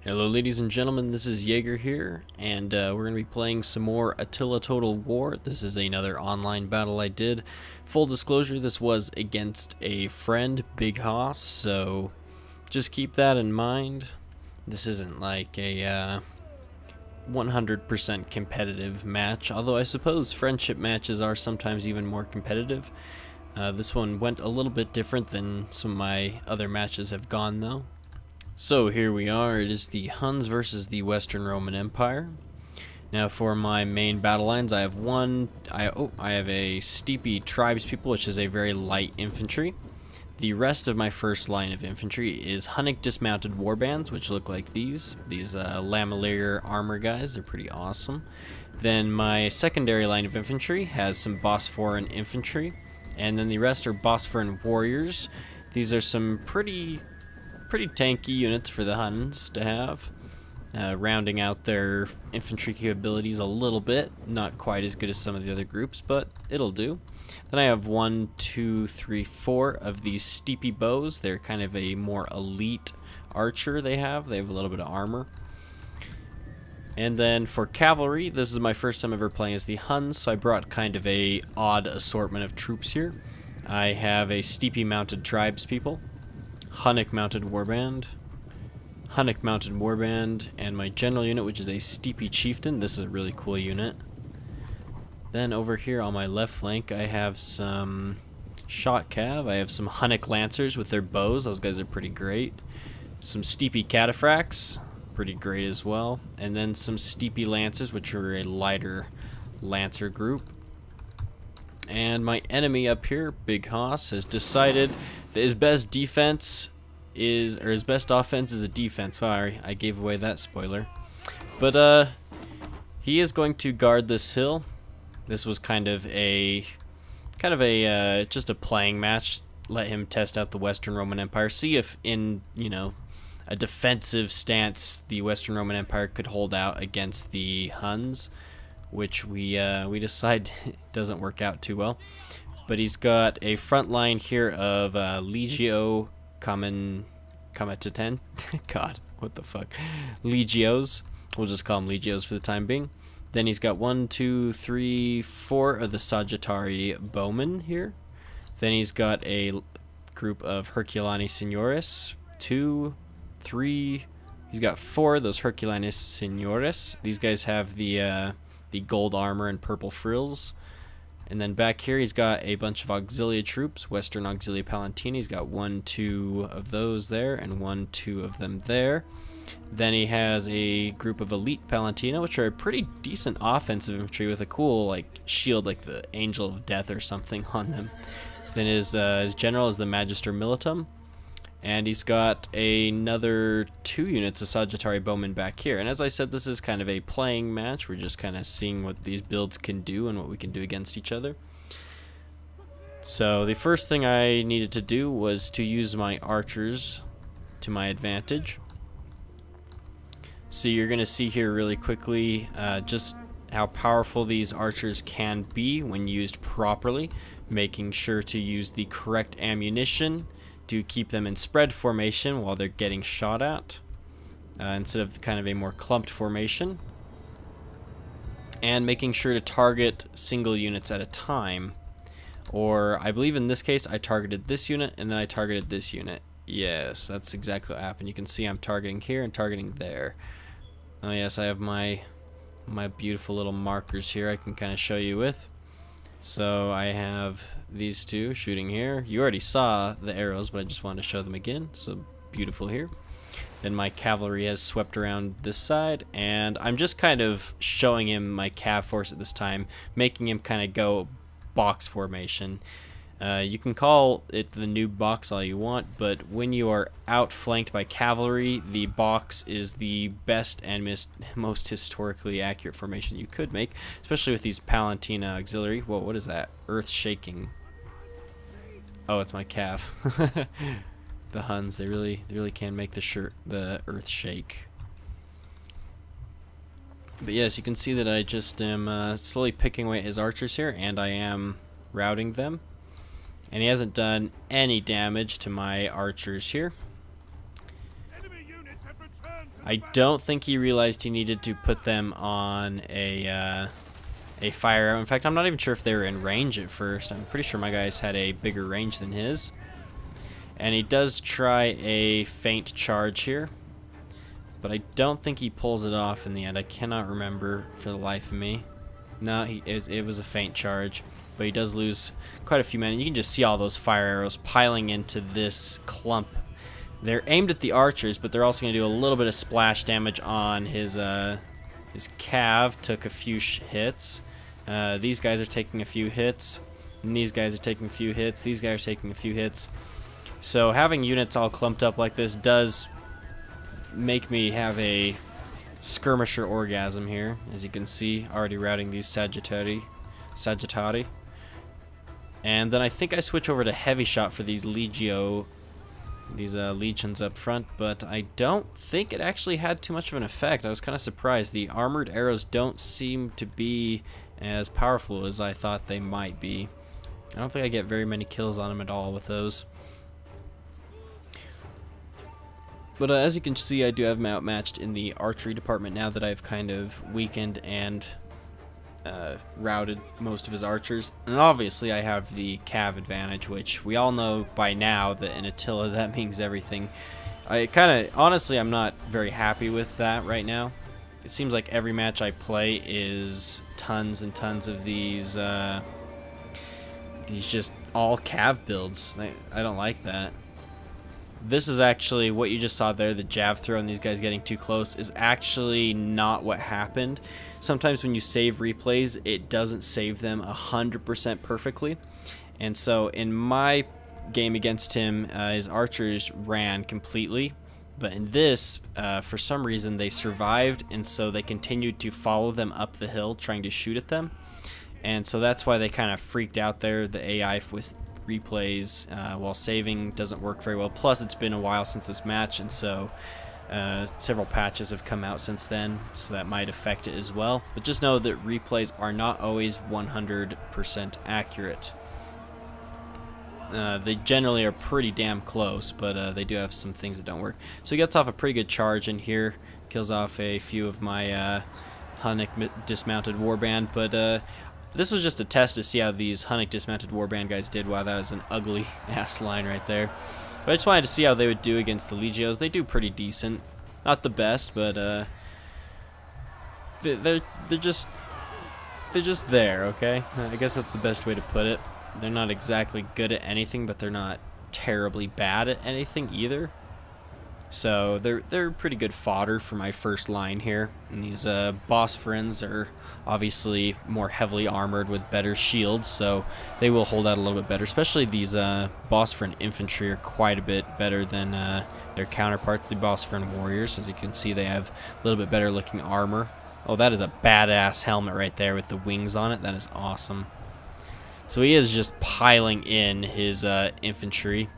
Hello ladies and gentlemen, this is Jaeger here, and we're going to be playing some more Attila Total War. This is another online battle I did. Full disclosure, this was against a friend, Big Hoss, so just keep that in mind. This isn't like a 100% competitive match, although I suppose friendship matches are sometimes even more competitive. This one went a little bit different than some of my other matches have gone though. So here we are, it is the Huns versus the Western Roman Empire. Now for my main battle lines, I have I have a steepy tribespeople, which is a very light infantry. The rest of my first line of infantry is Hunnic dismounted warbands, which look like these lamellier armor guys. They're pretty awesome. Then my secondary line of infantry has some Bosphorian infantry, and then the rest are Bosphorian warriors. These are some pretty tanky units for the Huns to have, rounding out their infantry capabilities a little bit. Not quite as good as some of the other groups, but it'll do. Then I have 1, 2, 3, 4 of these steepy bows. They're kind of a more elite archer they have a little bit of armor. And then for cavalry, this is my first time ever playing as the Huns, so I brought kind of a odd assortment of troops here. I have a steepy mounted tribespeople, Hunnic mounted warband, and my general unit, which is a steepy chieftain. This is a really cool unit. Then over here on my left flank, I have some shot cav. I have some Hunnic lancers with their bows. Those guys are pretty great. Some steepy cataphracts, pretty great as well. And then some steepy lancers, which are a lighter lancer group. And my enemy up here, Big Hoss, has decided that his best offense is a defense. Sorry, I gave away that spoiler. But he is going to guard this hill. This was kind of a just a playing match. Let him test out the Western Roman Empire. See if in, a defensive stance the Western Roman Empire could hold out against the Huns, which we decide doesn't work out too well. But he's got a front line here of Legio Comitaten. God, what the fuck? Legios. We'll just call them Legios for the time being. Then he's got 1, 2, 3, 4 of the Sagittari Bowmen here. Then he's got a group of Herculani Seniores. 2, 3. He's got 4 of those Herculani Seniores. These guys have the gold armor and purple frills. And then back here he's got a bunch of auxilia troops, Western Auxilia Palatini. He's got 1, 2 of those there, and 1, 2 of them there. Then he has a group of elite Palatina, which are a pretty decent offensive infantry with a cool shield, like the Angel of Death or something on them. Then his general is the Magister Militum. And he's got another 2 units of Sagittari Bowmen back here. And as I said, this is kind of a playing match. We're just kind of seeing what these builds can do and what we can do against each other. So the first thing I needed to do was to use my archers to my advantage. So you're going to see here really quickly just how powerful these archers can be when used properly. Making sure to use the correct ammunition to keep them in spread formation while they're getting shot at, instead of kind of a more clumped formation, and making sure to target single units at a time. Or I believe in this case I targeted this unit and then I targeted this unit. Yes, that's exactly what happened. You can see I'm targeting here and targeting there. Oh yes, I have my beautiful little markers here I can kind of show you with. So I have these 2 shooting here. You already saw the arrows, but I just wanted to show them again. So beautiful here. Then my cavalry has swept around this side, and I'm just kind of showing him my cav force at this time, making him kind of go box formation. You can call it the noob box all you want, but when you are outflanked by cavalry, the box is the best and most historically accurate formation you could make, especially with these Palatina auxiliary. Whoa, what is that? Earth shaking. Oh, it's my cav. The Huns, they really can make the earth shake. But yes, you can see that I just am slowly picking away at his archers here, and I am routing them. And he hasn't done any damage to my archers here. Enemy units have returned I don't think he realized he needed to put them on a fire arrow. In fact, I'm not even sure if they were in range at first. I'm pretty sure my guys had a bigger range than his. And he does try a feint charge here, but I don't think he pulls it off in the end. I cannot remember for the life of me. No, it was a feint charge, but he does lose quite a few men. You can just see all those fire arrows piling into this clump. They're aimed at the archers, but they're also going to do a little bit of splash damage on his cav. Took a few hits. These guys are taking a few hits, and these guys are taking a few hits. These guys are taking a few hits. So having units all clumped up like this does make me have a skirmisher orgasm here, as you can see, already routing these Sagittari. And then I think I switch over to heavy shot for these legions up front, but I don't think it actually had too much of an effect. I was kind of surprised. The armored arrows don't seem to be as powerful as I thought they might be. I don't think I get very many kills on them at all with those. But as you can see, I do have them outmatched in the archery department now that I've kind of weakened and routed most of his archers. And obviously I have the cav advantage, which we all know by now that in Attila that means everything. Honestly, I'm not very happy with that right now. It seems like every match I play is tons and tons of these just all cav builds. I don't like that. This is actually what you just saw there, the jab throw and these guys getting too close, is actually not what happened. Sometimes when you save replays, it doesn't save them 100% perfectly. And so in my game against him, his archers ran completely. But in this, for some reason, they survived, and so they continued to follow them up the hill, trying to shoot at them. And so that's why they kind of freaked out there. The AI with replays while saving doesn't work very well. Plus, it's been a while since this match, and so several patches have come out since then, so that might affect it as well. But just know that replays are not always 100% accurate. They generally are pretty damn close, but they do have some things that don't work. So he gets off a pretty good charge in here, kills off a few of my Hunnic dismounted warband, but this was just a test to see how these Hunnic dismounted warband guys did. Wow, that was an ugly ass line right there. But I just wanted to see how they would do against the Legios. They do pretty decent. Not the best, but they're just there, okay? I guess that's the best way to put it. They're not exactly good at anything, but they're not terribly bad at anything either. So they're pretty good fodder for my first line here. And these boss friends are obviously more heavily armored with better shields, so they will hold out a little bit better. Especially these boss friend infantry are quite a bit better than their counterparts, the boss friend warriors. As you can see, they have a little bit better looking armor. Oh, that is a badass helmet right there with the wings on it. That is awesome. So he is just piling in his infantry.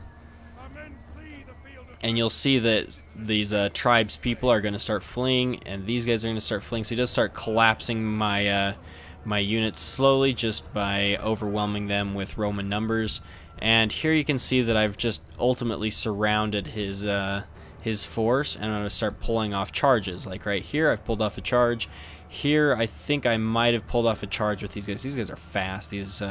And you'll see that these tribes people are going to start fleeing, and these guys are going to start fleeing. So he does start collapsing my my units slowly just by overwhelming them with Roman numbers. And here you can see that I've just ultimately surrounded his force, and I'm going to start pulling off charges. Like right here, I've pulled off a charge. Here, I think I might have pulled off a charge with these guys. These guys are fast. These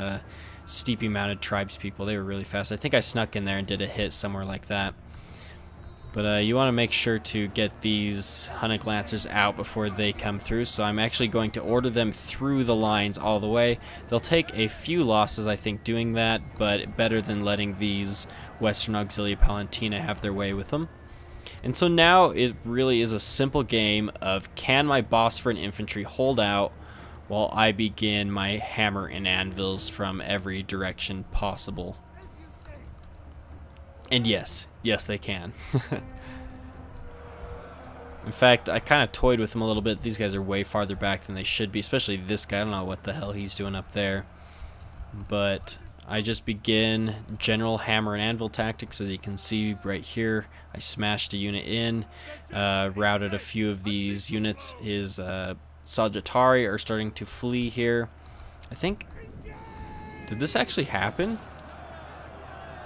steepy mounted tribes people, they were really fast. I think I snuck in there and did a hit somewhere like that. But you want to make sure to get these Hunnic Lancers out before they come through, so I'm actually going to order them through the lines all the way. They'll take a few losses, I think, doing that, but better than letting these Western Auxilia Palentina have their way with them. And so now it really is a simple game of, can my boss for an infantry hold out while I begin my hammer and anvils from every direction possible? And yes, they can. In fact, I kind of toyed with them a little bit. These guys are way farther back than they should be, especially this guy. I don't know what the hell he's doing up there. But I just begin general hammer and anvil tactics. As you can see right here, I smashed a unit in, routed a few of these units. His Sagittari are starting to flee here. I think, did this actually happen?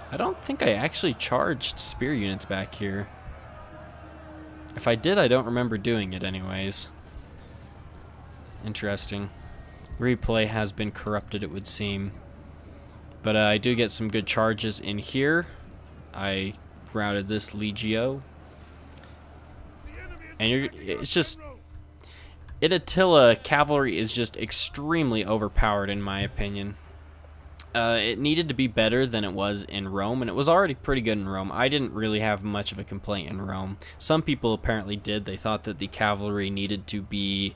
I don't think I actually charged spear units back here. If I did, I don't remember doing it anyways. Interesting. Replay has been corrupted, it would seem. But I do get some good charges in here. I routed this Legio. And it's just... In Attila, cavalry is just extremely overpowered in my opinion. It needed to be better than it was in Rome, and it was already pretty good in Rome. I didn't really have much of a complaint in Rome. Some people apparently did. They thought that the cavalry needed to be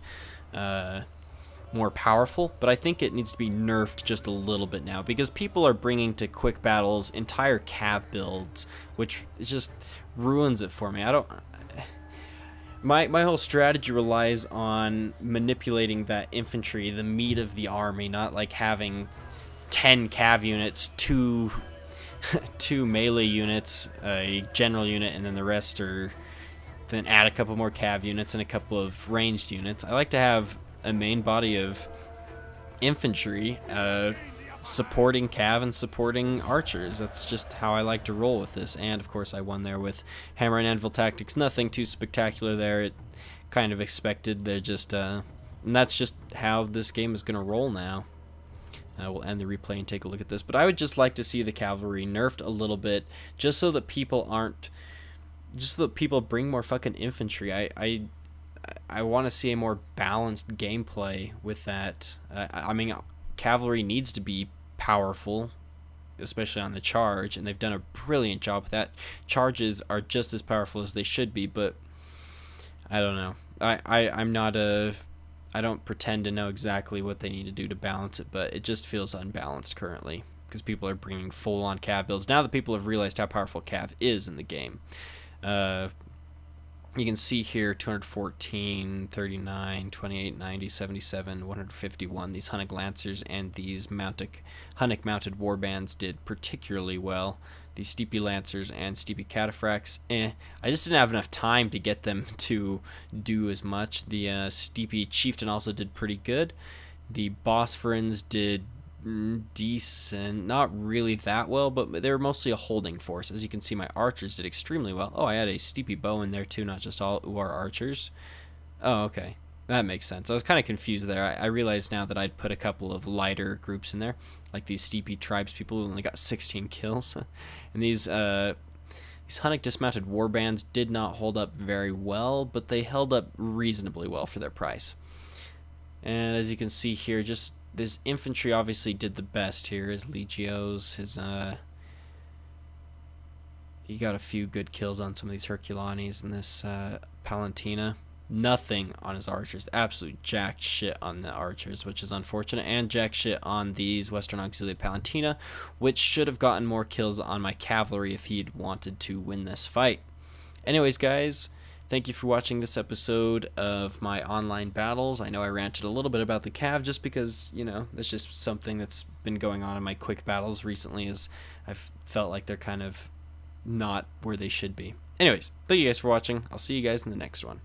more powerful, but I think it needs to be nerfed just a little bit now, because people are bringing to quick battles entire cav builds, which just ruins it for me. I don't... My whole strategy relies on manipulating that infantry, the meat of the army, not like having 10 cav units, two melee units, a general unit, and then the rest are... Then add a couple more cav units and a couple of ranged units. I like to have a main body of infantry supporting cav and supporting archers. That's just how I like to roll with this. And of course I won there with hammer and anvil tactics. Nothing too spectacular there. It kind of expected. They're just and that's just how this game is gonna roll now. We'll end the replay and take a look at this, but I would just like to see the cavalry nerfed a little bit, just so that people bring more fucking infantry. I want to see a more balanced gameplay with that. I mean, cavalry needs to be powerful, especially on the charge, and they've done a brilliant job with that. Charges are just as powerful as they should be, but I don't know. I don't pretend to know exactly what they need to do to balance it, but it just feels unbalanced currently because people are bringing full-on cav builds. Now that people have realized how powerful cav is in the game. You can see here 214, 39, 28, 90, 77, 151. These Hunnic Lancers and these Hunnic mounted warbands did particularly well. These Steepy Lancers and Steepy Cataphracts, I just didn't have enough time to get them to do as much. The Steepy Chieftain also did pretty good. The Bosphorans did decent, not really that well, but they were mostly a holding force. As you can see, my archers did extremely well. Oh, I had a Steepy bow in there too, not just all UR archers. Oh, okay. That makes sense. I was kind of confused there. I realized now that I'd put a couple of lighter groups in there, like these Steepy tribes people who only got 16 kills. And these Hunnic dismounted warbands did not hold up very well, but they held up reasonably well for their price. And as you can see here, just this infantry obviously did the best here. His Legios, he got a few good kills on some of these Herculanes and this Palantina. Nothing on his archers. Absolute jack shit on the archers, which is unfortunate. And jack shit on these Western Auxiliary Palantina, which should have gotten more kills on my cavalry if he'd wanted to win this fight. Anyways, guys, thank you for watching this episode of my online battles. I know I ranted a little bit about the cav just because, you know, that's just something that's been going on in my quick battles recently, as I've felt like they're kind of not where they should be. Anyways, thank you guys for watching. I'll see you guys in the next one.